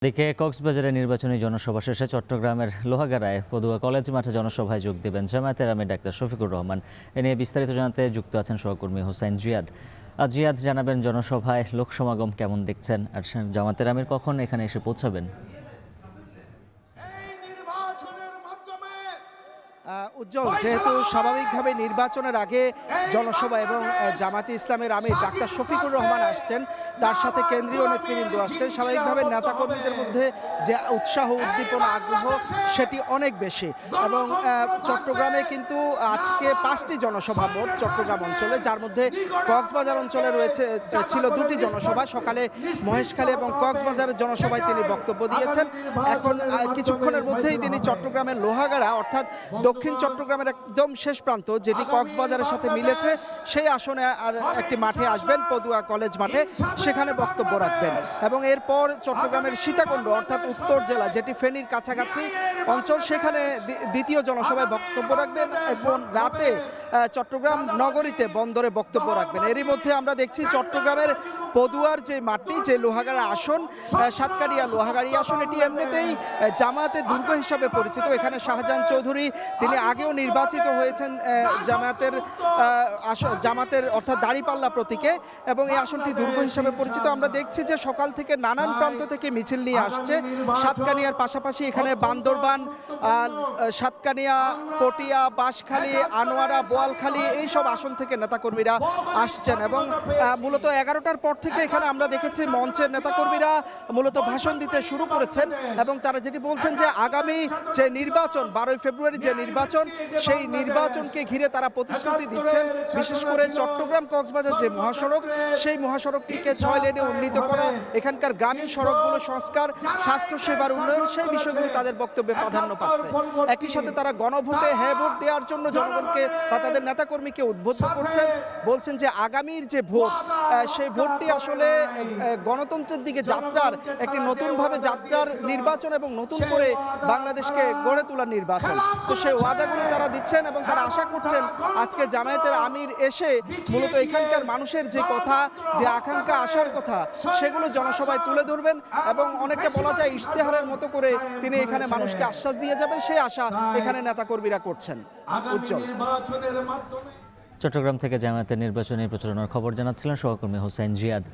এদিকে কক্সবাজারে নির্বাচনী জনসভা শেষে চট্টগ্রামের লোহাগাড়ায় পদুয়া কলেজ মাঠে জনসভায় যোগ দেবেন জামায়াতের আমির ডাক্তার শফিকুর রহমান। এ নিয়ে বিস্তারিত জানাতে যুক্ত আছেন সহকর্মী হোসাইন জিয়াদ। জিয়াদ, জানাবেন জনসভায় লোক সমাগম কেমন দেখছেন, আর জামায়াতের আমির কখন এখানে এসে পৌঁছাবেন? উজ্জ্বল, যেহেতু স্বাভাবিকভাবে নির্বাচনের আগে জনসভা এবং জামায়াতে ইসলামের আমির ডাক্তার শফিকুর রহমান আসছেন, তার সাথে কেন্দ্রীয় নেতৃবৃন্দ আসছেন, স্বাভাবিকভাবে নেতাকর্মীদের মধ্যে যে উৎসাহ উদ্দীপনা আগ্রহ সেটি অনেক বেশি। এবং চট্টগ্রামে কিন্তু আজকে 5টি জনসভা মোট চট্টগ্রাম অঞ্চলে, যার মধ্যে কক্সবাজার অঞ্চলে ছিল 2টি জনসভা। সকালে মহেশখালী এবং কক্সবাজারের জনসভায় তিনি বক্তব্য দিয়েছেন। এখন কিছুক্ষণের মধ্যেই তিনি চট্টগ্রামের লোহাগাড়া অর্থাৎ দক্ষিণ চট্টগ্রামের একদম শেষ প্রান্ত, যেটি কক্সবাজারের সাথে মিলেছে, সেই আসনে আর একটি মাঠে আসবেন, পদুয়া কলেজ মাঠে, সেখানে বক্তব্য রাখবেন। এবং এরপর চট্টগ্রামের সীতাকুণ্ড অর্থাৎ উত্তর জেলা, যেটি ফেনীর কাছাকাছি অঞ্চল, সেখানে দ্বিতীয় জনসভায় বক্তব্য রাখবেন এবং রাতে চট্টগ্রাম নগরীতে বন্দরে বক্তব্য রাখবেন। এরই মধ্যে আমরা দেখছি চট্টগ্রামের পদুয়ার যে মাঠটি, যে লোহাগাড়া আসন, সাতকানিয়া লোহাগাড়ি আসন, এটি এমনিতেই জামায়াতের দুর্গ হিসাবে পরিচিত। এখানে শাহজাহান চৌধুরী, তিনি আগেও নির্বাচিত হয়েছেন জামাতের অর্থাৎ দাঁড়িপাল্লা প্রতীকে, এবং এই আসনটি দুর্গ হিসাবে পরিচিত। আমরা দেখছি যে সকাল থেকে নানান প্রান্ত থেকে মিছিল নিয়ে আসছে। সাতকানিয়ার পাশাপাশি এখানে বান্দরবান, সাতকানিয়া, পটিয়া, বাঁশখালী, আনোয়ারা, বোয়ালখালী, এইসব আসন থেকে নেতাকর্মীরা আসছেন। এবং মূলত 11টার পর থেকে এখানে আমরা দেখেছি মঞ্চের নেতাকর্মীরা মূলত ভাষণ দিতে শুরু করেছেন, এবং তারা যেটি বলছেন যে আগামী যে নির্বাচন, 12ই ফেব্রুয়ারি যে নির্বাচন, সেই নির্বাচনকে ঘিরে তারা প্রতিশ্রুতি দিচ্ছেন। বিশেষ করে চট্টগ্রাম কক্সবাজার যে মহাসড়ক, সেই মহাসড়কটিকে 6 লেনে উন্নীত করা, এখানকার গ্রামীণ সড়কগুলো সংস্কার, স্বাস্থ্যসেবার উন্নয়ন, সেই বিষয়গুলো তাদের বক্তব্যে প্রাধান্য পাচ্ছে। একই সাথে তারা গণভোটে হ্যাঁ ভোট দেওয়ার জন্য জনগণকে বা তাদের নেতাকর্মীকে উদ্বুদ্ধ করছেন। বলছেন যে আগামীর যে ভোট, সেই ভোটটি আসলে গণতন্ত্রের দিকে যাত্রার একটি নতুনভাবে যাত্রার নির্বাচন এবং নতুন করে বাংলাদেশকে গড়ে তোলার নির্বাচন। তো সেই ওয়াদাগুলো তারা দিচ্ছেন এবং তারা আশা করছেন আজকে জামায়াতের আমির এসে মূলত এখানকার মানুষের যে কথা, যে আকাঙ্ক্ষা, আশার কথা, সেগুলো জনসভায় তুলে ধরবেন এবং অনেকটা বলা যায় ইশতেহারের মতো করে তিনি এখানে মানুষকে আশ্বাস দিয়ে যাবেন, সেই আশা এখানে নেতাকর্মীরা করছেন। উজ্জ্বল। চট্টগ্রাম থেকে জামায়াতের নির্বাচনী প্রচারণার খবর জানাচ্ছিলেন সহকর্মী হোসাইন জিয়াদ।